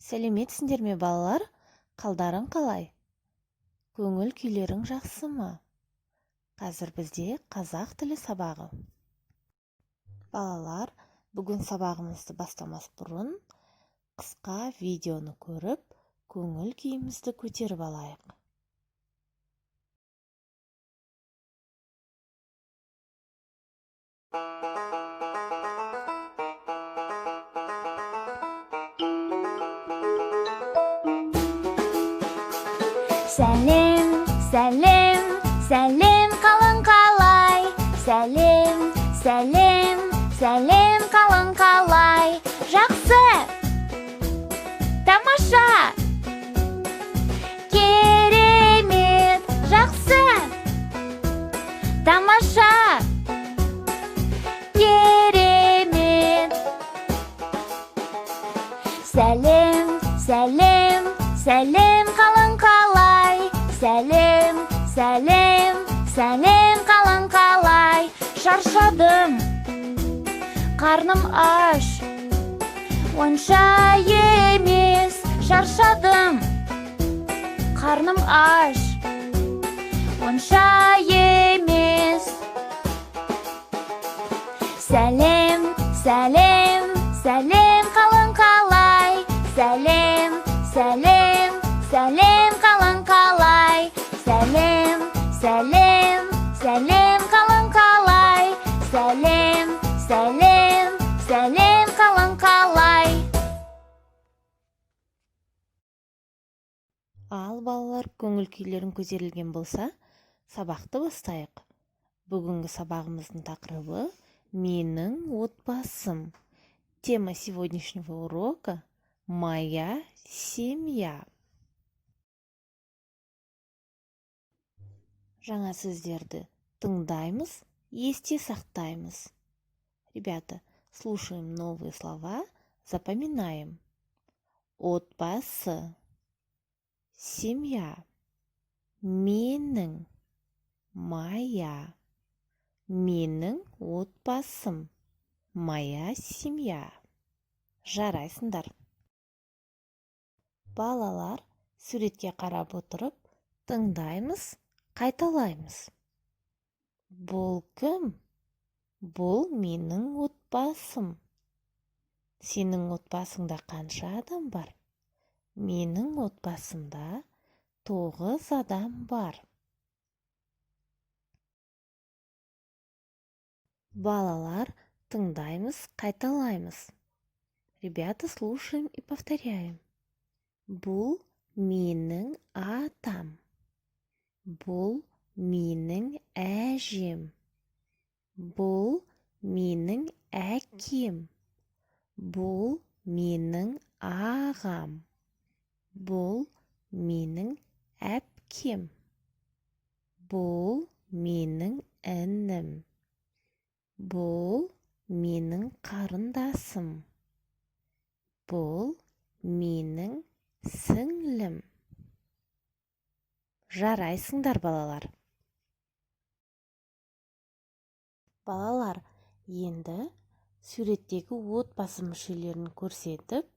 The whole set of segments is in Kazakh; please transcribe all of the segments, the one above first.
Сәлеметсіңдер ме балалар? Қалдарың қалай? Көңіл күйлерің жақсы ма? Қазір бізде қазақ тілі сабағы. Балалар, бүгін сабағымызды бастамас бұрын қысқа видеоны көріп, көңіл күйімізді көтеріп алайық. Сәлем, сәлем, сәлем қалың қалай. Сәлем, сәлем, сәлем қалың қалай. Жақсы, тамаша, керемет. Жақсы, тамаша, керемет. Сәлем, сәлем, сәлем қалың қалай. Сәлем, сәлем, сәлем қалың қалай. Шаршадым, қарным аш, онша емес. Шаршадым, қарным аш, онша емес. Сәлем, сәлем, сәлем қалың қалай. Сәлем, сәлем, сәлем қалың қалай. Сәлем, сәлем, сәлем қалың қалай. Сәлем, сәлем, сәлем қалың қалай. Ал балалар, көңіл күйлерің көтерілген болса, сабақты бастайық. Бүгінгі сабағымыздың тақырыбы «Менің отбасым». Тема сегодняшнего урока – «Моя семья». Жаңа сөздерді тыңдаймыз, есте сақтаймыз. Ребята, слушаем новые слова, запоминаем. Отбасы, семья, менің, моя, менің отбасым, моя семья. Жарайсыңдар. Балалар, суретке қарап отырып, тыңдаймыз, қайталаймыз. Бұл кім? Бұл менің отбасым. Сенің отбасыңда қанша адам бар? Менің отбасымда 9 адам бар. Балалар, тыңдаймыз, қайталаймыз. Ребята, слушаем и повторяем. Бұл менің атам. Бұл менің әжем. Бұл менің әкем. Бұл менің ағам. Бұл менің әпкем. Бұл менің інім. Бұл менің қарындасым. Бұл менің сіңлім. Жарайсыңдар, балалар. Балалар, енді суреттегі отбасы мүшелерін көрсетіп,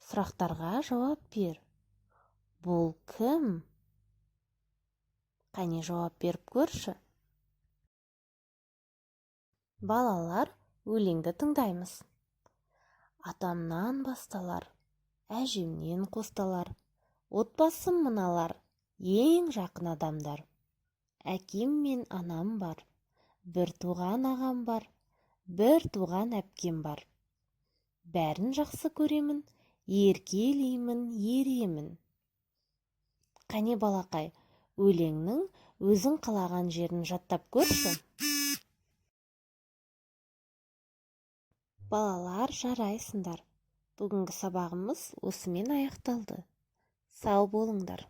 сұрақтарға жауап бер. Бұл кім? Қане жауап беріп көрші. Балалар, өлеңді тыңдаймыз. Атамнан басталар, әжемнен қосталар. Отбасым мыналар, ең жақын адамдар. Әкем мен анам бар. Бір туған ағам бар. Бір туған әпкем бар. Бәрін жақсы көремін, еркелеймін, еремін. Қане балақай, өлеңнің өзің қалаған жерін жаттап көрші. Балалар, жарайсыңдар. Бүгінгі сабағымыз осымен аяқталды. Сау болыңдар.